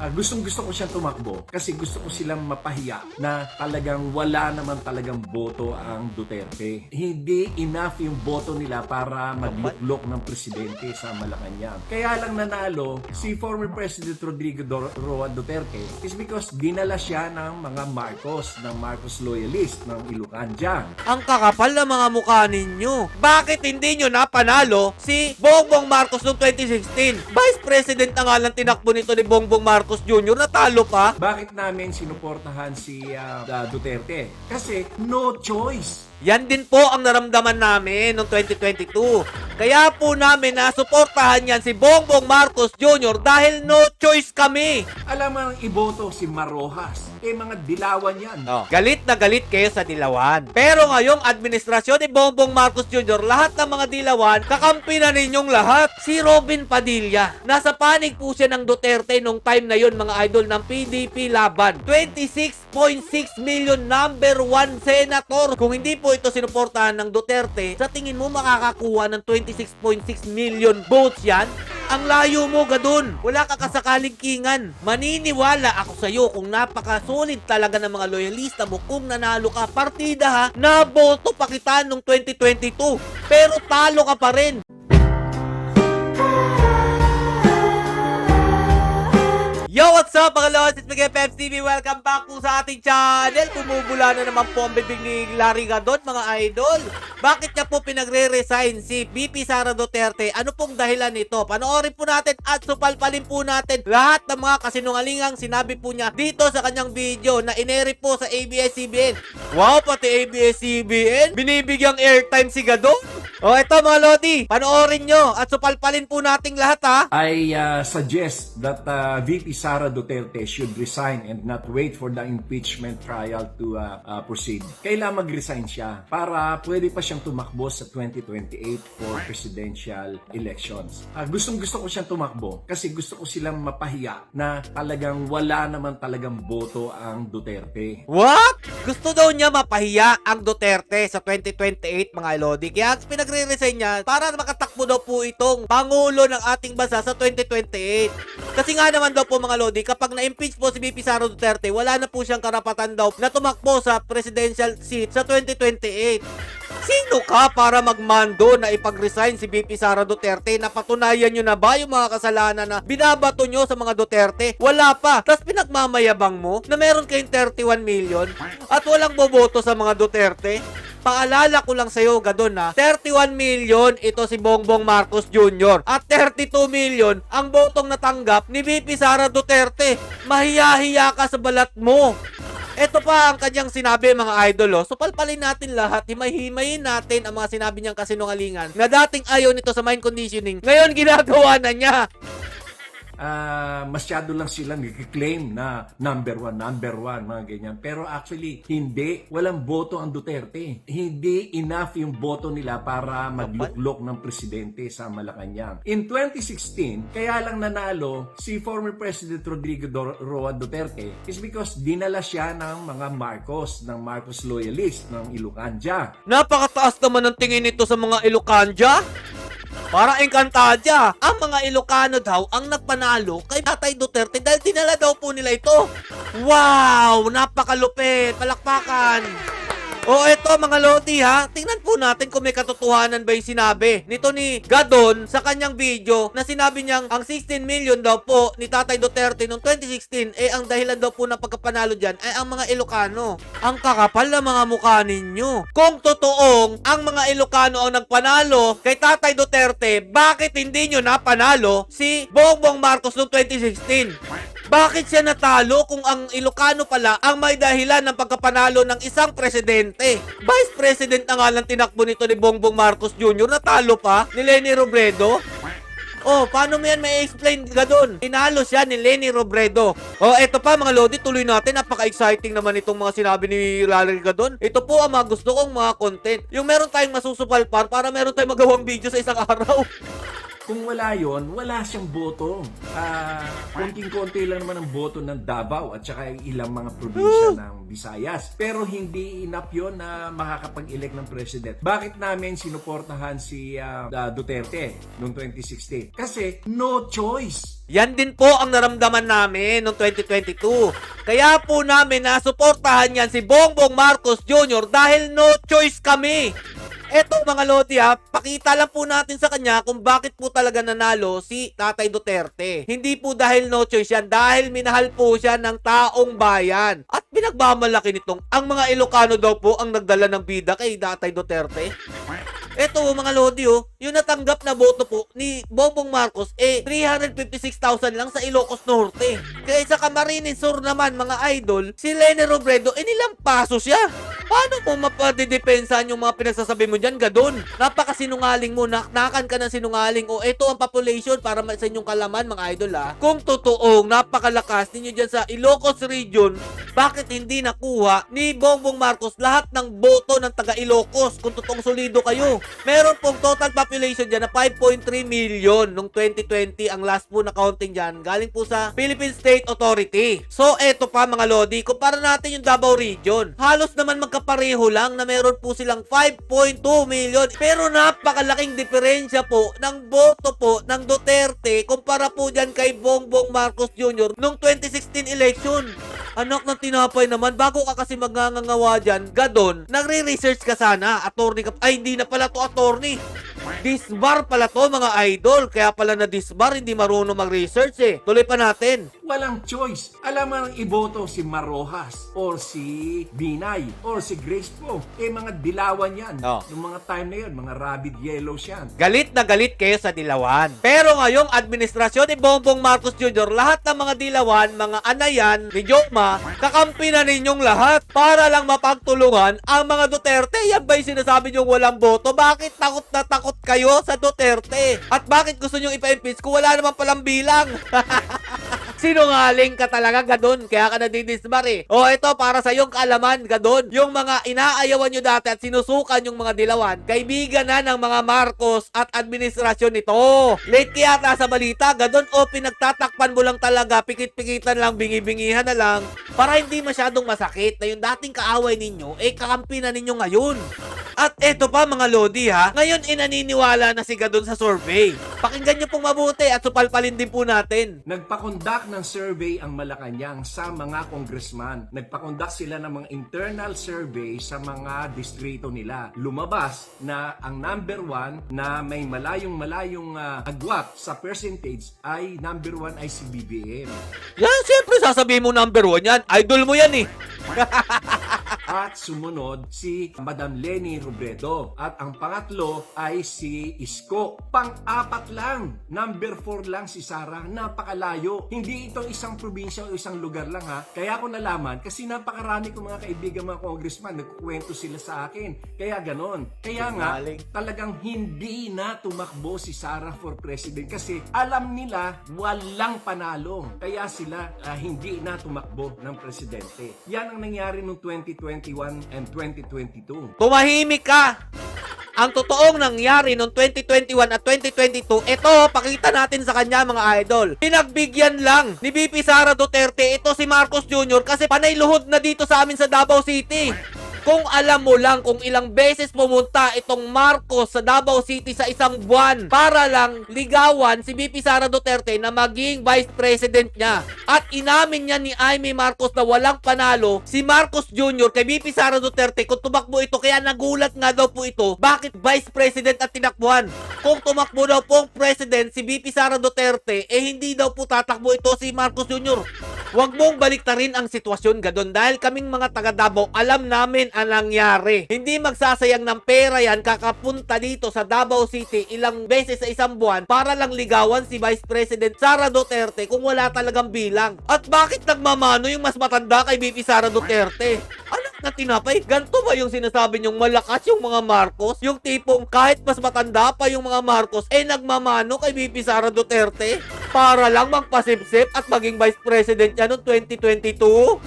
Gustong-gusto ko siyang tumakbo kasi gusto ko silang mapahiya na talagang wala naman talagang boto ang Duterte. Hindi enough yung boto nila para magluklok ng presidente sa Malacanang. Kaya lang nanalo si former President Rodrigo Roa Duterte is because dinala siya ng mga Marcos, ng Marcos loyalist, ng Ilocanja. Ang kakapal na mga mukha ninyo. Bakit hindi nyo napanalo si Bongbong Marcos noong 2016? Vice President na nga lang tinakbo nito ni Bongbong Marcos Jr. Natalo pa. Bakit namin sinuportahan si Duterte? Kasi no choice. Yan din po ang naramdaman namin noong 2022. Kaya po namin na suportahan yan si Bongbong Marcos Jr. dahil no choice kami. Alam mo ang iboto si Marojas. Mga dilawan yan. Galit na galit kayo sa dilawan. Pero ngayong administrasyon ni Bongbong Marcos Jr., lahat ng mga dilawan, kakampi na ninyong lahat. Si Robin Padilla. Nasa panig po siya ng Duterte nung time na yon mga idol ng PDP laban. 26.6 million number 1 senator. Kung hindi po ito sinuportahan ng Duterte, sa tingin mo makakakuha ng 26.6 million votes yan? Ang layo mo, gadun. Wala ka kasakaling kingan. Maniniwala ako sa'yo kung napaka-solid talaga ng mga loyalista mo kung nanalo ka. Partida ha, naboto pa kita nung 2022. Pero talo ka pa rin. Yo, what's up mga lods? It's Miguel Peps TV. Welcome back po sa ating channel. Bumubula na naman po ang bibig ni Larry Gadon, mga idol. Bakit niya po pinagre-resign si VP Sara Duterte? Ano pong dahilan nito? Panoorin po natin at supalpalin po natin lahat ng mga kasinungalingang sinabi po niya dito sa kanyang video na ineri po sa ABS-CBN. Wow, pati ABS-CBN? Binibigyang airtime si Gadon? O, eto mga lodi, panoorin nyo at supalpalin po nating lahat ha. I suggest that VP Sara Duterte should resign and not wait for the impeachment trial to proceed. Kailangan mag-resign siya para pwede pa siyang tumakbo sa 2028 for presidential elections. Gustong-gusto ko siyang tumakbo kasi gusto ko silang mapahiya na talagang wala naman talagang boto ang Duterte. What? Gusto daw niya mapahiya ang Duterte sa 2028 mga lodi. Kaya pinagre-resign niya para makatakbo daw po itong Pangulo ng ating bansa sa 2028. Kasi nga naman daw po mga lodi, kapag na-impeach po si VP Sara Duterte, wala na po siyang karapatan daw na tumakbo sa presidential seat sa 2028. Sino ka para magmando na ipag-resign si VP Sara Duterte? Napatunayan nyo na ba yung mga kasalanan na binabato nyo sa mga Duterte? Wala pa. Tapos pinagmamayabang mo na meron kayong 31 million at walang boboto sa mga Duterte? Paalala ko lang sa'yo, Gadon ha, 31 million ito si Bongbong Marcos Jr. At 32 million ang botong natanggap ni VP Sara Duterte. Mahiya-hiya ka sa balat mo. Ito pa ang kanyang sinabi mga idol. So palpalin natin lahat, himay-himayin natin ang mga sinabi niyang kasinungalingan na dating ayaw nito sa mind conditioning, ngayon ginagawa na niya. Masyado lang silang nag-claim na number one, mga ganyan. Pero actually, hindi. Walang boto ang Duterte. Hindi enough yung boto nila para magluklok ng presidente sa Malacanang. In 2016, kaya lang nanalo si former President Rodrigo Roa Duterte is because dinala siya ng mga Marcos, ng Marcos loyalist, ng Ilocanja. Napakataas naman ang tingin nito sa mga Ilocanja. Para Encantadia, ang mga Ilocano daw ang nagpanalo kay Tatay Duterte dahil dinala daw po nila ito. Wow! Napakalupit! Palakpakan! O eto mga lodi ha, tingnan po natin kung may katotohanan ba yung sinabi nito ni Gadon sa kanyang video na sinabi niyang ang 16 million daw po ni Tatay Duterte noong 2016 ang dahilan daw po ng pagkapanalo dyan ay ang mga Ilocano. Ang kakapal na mga mukha ninyo. Kung totoong ang mga Ilocano ang nagpanalo kay Tatay Duterte, bakit hindi nyo napanalo si Bongbong Marcos noong 2016? Bakit siya natalo kung ang Ilocano pala ang may dahilan ng pagkapanalo ng isang presidente? Vice President na nga lang tinakbo nito ni Bongbong Marcos Jr. Natalo pa ni Leni Robredo? Oh, paano mo yan may explain Gadon? Tinalo siya ni Leni Robredo. Oh, eto pa mga lodi, tuloy natin. Napaka-exciting naman itong mga sinabi ni Larry Gadon. Ito po ang mga gusto kong mga content. Yung meron tayong masusupalpan para meron tayong magawang video sa isang araw. Kung wala yon, wala siyang boto. Konting-konti lang naman ang boto ng Davao at saka ilang mga probinsya ng Visayas. Pero hindi enough yon na makakapag-elect ng president. Bakit namin sinuportahan si Duterte noong 2016? Kasi no choice. Yan din po ang naramdaman namin noong 2022. Kaya po namin nasuportahan yan si Bongbong Marcos Jr. dahil no choice kami. Eto mga Lodi pakita lang po natin sa kanya kung bakit po talaga nanalo si Tatay Duterte. Hindi po dahil no choice yan, dahil minahal po siya ng taong bayan. At pinagmamalaki nitong ang mga Ilocano daw po ang nagdala ng bida kay Tatay Duterte. Eto mga Lodi yung natanggap na boto po ni Bongbong Marcos 356,000 lang sa Ilocos Norte. Kaya sa Camarines Sur naman mga idol, si Leni Robredo nilang paso siya. Paano mo mapadedepensahan yung mga pinagsasabi mo dyan, Gadon? Napakasinungaling mo, naknakan ka ng sinungaling. O eto ang population para sa inyong kalaman mga idol Kung totoong napakalakas ninyo dyan sa Ilocos region, bakit hindi nakuha ni Bongbong Marcos lahat ng boto ng taga Ilocos kung totoong solido kayo? Meron pong total population dyan na 5.3 million nung 2020. Ang last po na counting dyan, galing po sa Philippine State Authority. So, eto pa mga Lodi, kumpara natin yung Davao Region. Halos naman magkapareho lang na meron po silang 5.2 million. Pero napakalaking diferensya po ng boto po ng Duterte kumpara po dyan kay Bongbong Marcos Jr. nung 2016 election. Anak ng tinapay naman, bago ka kasi magngangawa dyan, Gadon, nagre-research ka sana, attorney ka, ay hindi na pala to attorney. Disbar pala to mga idol, kaya pala na disbar, hindi marunong mag-research Tuloy pa natin. Walang choice. Alam mo nang iboto si Marojas or si Binay or si Grace po. Mga dilawan yan. Noong mga time na yun, mga rabid yellows yan. Galit na galit kayo sa dilawan. Pero ngayong administrasyon ni Bongbong Marcos Jr., lahat ng mga dilawan, mga anayan ni Jokma, kakampi na ninyong lahat para lang mapagtulungan ang mga Duterte. Yan ba yung sinasabi nyong walang boto? Bakit takot na takot kayo sa Duterte? At bakit gusto nyong ipa-impeach kung wala naman palang bilang? Sinungaling ka talaga, Gadon. Kaya ka nadidisbar O ito, para sa iyong kaalaman, Gadon. Yung mga inaayawan nyo dati at sinusukan yung mga dilawan, kaibigan na ng mga Marcos at administrasyon nito. Late kaya sa balita, Gadon, o pinagtatakpan mo lang talaga, pikit-pikitan lang, bingi-bingihan na lang, para hindi masyadong masakit na yung dating kaaway ninyo, kakampi na ninyo ngayon. At eto pa mga Lodi ngayon inaniniwala na si Gadon sa survey. Pakinggan nyo pong mabuti at supalpalin din po natin. Nagpakondak ng survey ang Malacanang sa mga congressman. Nagpakondak sila ng mga internal survey sa mga distrito nila. Lumabas na ang number 1 na may malayong agwat sa percentage ay number 1 ay si BBM. Yan, siyempre sasabihin mo number 1 yan. Idol mo yan At sumunod si Madam Leni Robredo. At ang pangatlo ay si Isko. Pang-apat lang, number 4 lang si Sara. Napakalayo. Hindi ito isang probinsya o isang lugar lang Kaya ako nalaman kasi napakarami kong mga kaibigan, mga congressman, nagkukwento sila sa akin. Kaya ganon. Kaya nga, talagang hindi na tumakbo si Sara for president kasi alam nila walang panalo. Kaya sila hindi na tumakbo ng presidente. Yan ang nangyari noong 2021 and 2022. Tumahimik ka! Ang totoong nangyari noong 2021 at 2022, ito, pakita natin sa kanya mga idol. Pinagbigyan lang ni VP Sara Duterte ito si Marcos Jr. kasi panay luhod na dito sa amin sa Davao City. Kung alam mo lang kung ilang beses pumunta itong Marcos sa Davao City sa isang buwan para lang ligawan si VP Sara Duterte na maging Vice President niya. At inamin niya ni Amy Marcos na walang panalo si Marcos Jr. kay VP Sara Duterte kung tumakbo ito. Kaya nagulat nga daw po ito bakit Vice President at tinakbuhan. Kung tumakbo daw pong President si VP Sara Duterte, hindi daw po tatakbo ito si Marcos Jr. Huwag mong baliktarin ang sitwasyon, Gadon, dahil kaming mga taga Davao, alam namin ang nangyari. Hindi magsasayang ng pera yan kakapunta dito sa Davao City ilang beses sa isang buwan para lang ligawan si Vice President Sara Duterte kung wala talagang bilang. At bakit nagmamano yung mas matanda kay VP Sara Duterte? Anak na tinapay, ganito ba yung sinasabi nyong malakas yung mga Marcos? Yung tipong kahit mas matanda pa yung mga Marcos, nagmamano kay VP Sara Duterte para lang magpasipsip at maging Vice President niya noong 2022?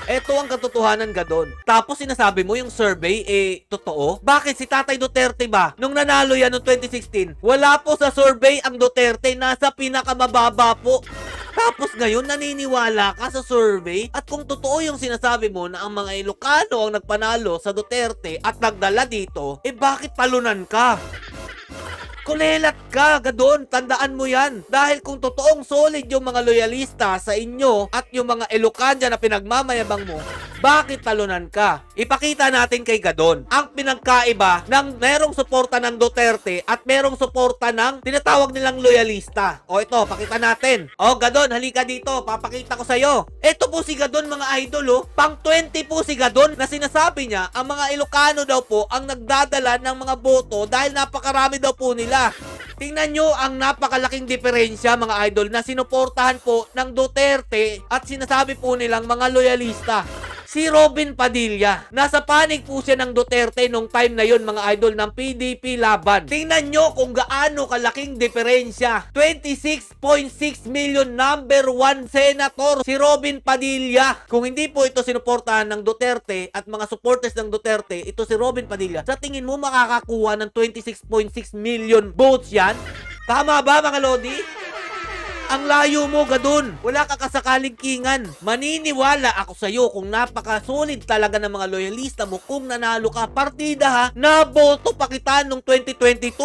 Eto ang katotohanan Gadon. Tapos sinasabi mo yung survey, totoo? Bakit si Tatay Duterte ba? Nung nanalo yan noong 2016, wala po sa survey ang Duterte, nasa pinakamababa po. Tapos ngayon naniniwala ka sa survey? At kung totoo yung sinasabi mo na ang mga Ilocano ang nagpanalo sa Duterte at nagdala dito, bakit talunan ka? Kulelat ka, Gadon. Tandaan mo yan. Dahil kung totoong solid yung mga loyalista sa inyo at yung mga Ilocano na pinagmamayabang mo, bakit talunan ka? Ipakita natin kay Gadon ang pinagkaiba ng merong suporta ng Duterte at merong suporta ng tinatawag nilang loyalista. O ito, pakita natin. O Gadon, halika dito. Papakita ko sa'yo. Ito po si Gadon mga idol. Pang 20 po si Gadon na sinasabi niya ang mga Ilocano daw po ang nagdadala ng mga boto dahil napakarami daw po nila. Tingnan nyo ang napakalaking diferensya mga idol na sinuportahan po ng Duterte at sinasabi po nilang mga loyalista. Si Robin Padilla, nasa panig po siya ng Duterte nung time na yon mga idol ng PDP laban. Tingnan nyo kung gaano kalaking diferensya. 26.6 million number 1 senator si Robin Padilla. Kung hindi po ito sinuportahan ng Duterte at mga supporters ng Duterte, ito si Robin Padilla. Sa tingin mo makakakuha ng 26.6 million votes yan? Tama ba mga Lodi? Ang layo mo, Gadon. Wala ka kasakaling kingan. Maniniwala ako sa'yo kung napakasulit talaga ng mga loyalista mo kung nanalo ka. Partida ha, naboto pa kita nung 2022.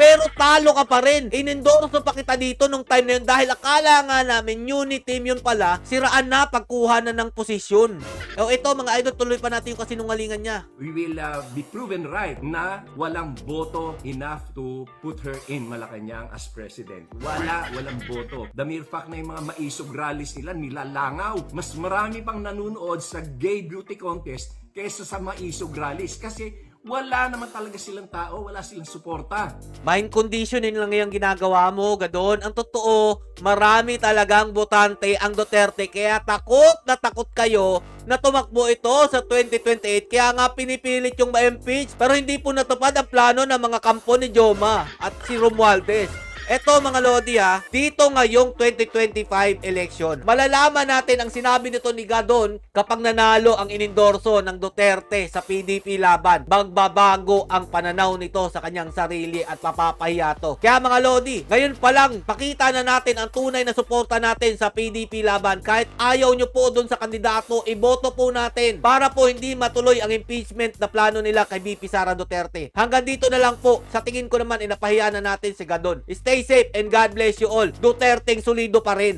Pero talo ka pa rin. Inendorso pa kita dito nung time na yun dahil akala nga namin unity team yun pala. Siraan na pagkuha na ng posisyon. O ito mga idol, tuloy pa natin yung kasinungalingan niya. We will be proven right na walang boto enough to put her in Malacanang as president. Walang boto. The mere fact na yung mga maisog rallies nila nilalangaw. Mas marami pang nanunood sa gay beauty contest kaysa sa maisog rallies kasi wala naman talaga silang tao, wala silang suporta. Mind conditioning lang yung ginagawa mo, Gadon. Ang totoo, marami talagang botante ang Duterte kaya takot na takot kayo na tumakbo ito sa 2028 kaya nga pinipilit yung ma-impeach pero hindi po natupad ang plano ng mga kampo ni Joma at si Romualdez. Eto mga Lodi ha, dito ngayong 2025 election, malalaman natin ang sinabi nito ni Gadon kapag nanalo ang inendorso ng Duterte sa PDP laban. Magbabago ang pananaw nito sa kanyang sarili at papapahiya to. Kaya mga Lodi, ngayon pa lang, pakita na natin ang tunay na suporta natin sa PDP laban. Kahit ayaw nyo po dun sa kandidato, iboto po natin para po hindi matuloy ang impeachment na plano nila kay VP Sara Duterte. Hanggang dito na lang po. Sa tingin ko naman, inapahiya na natin si Gadon. Stay safe and God bless you all. Duterteng solido pa rin.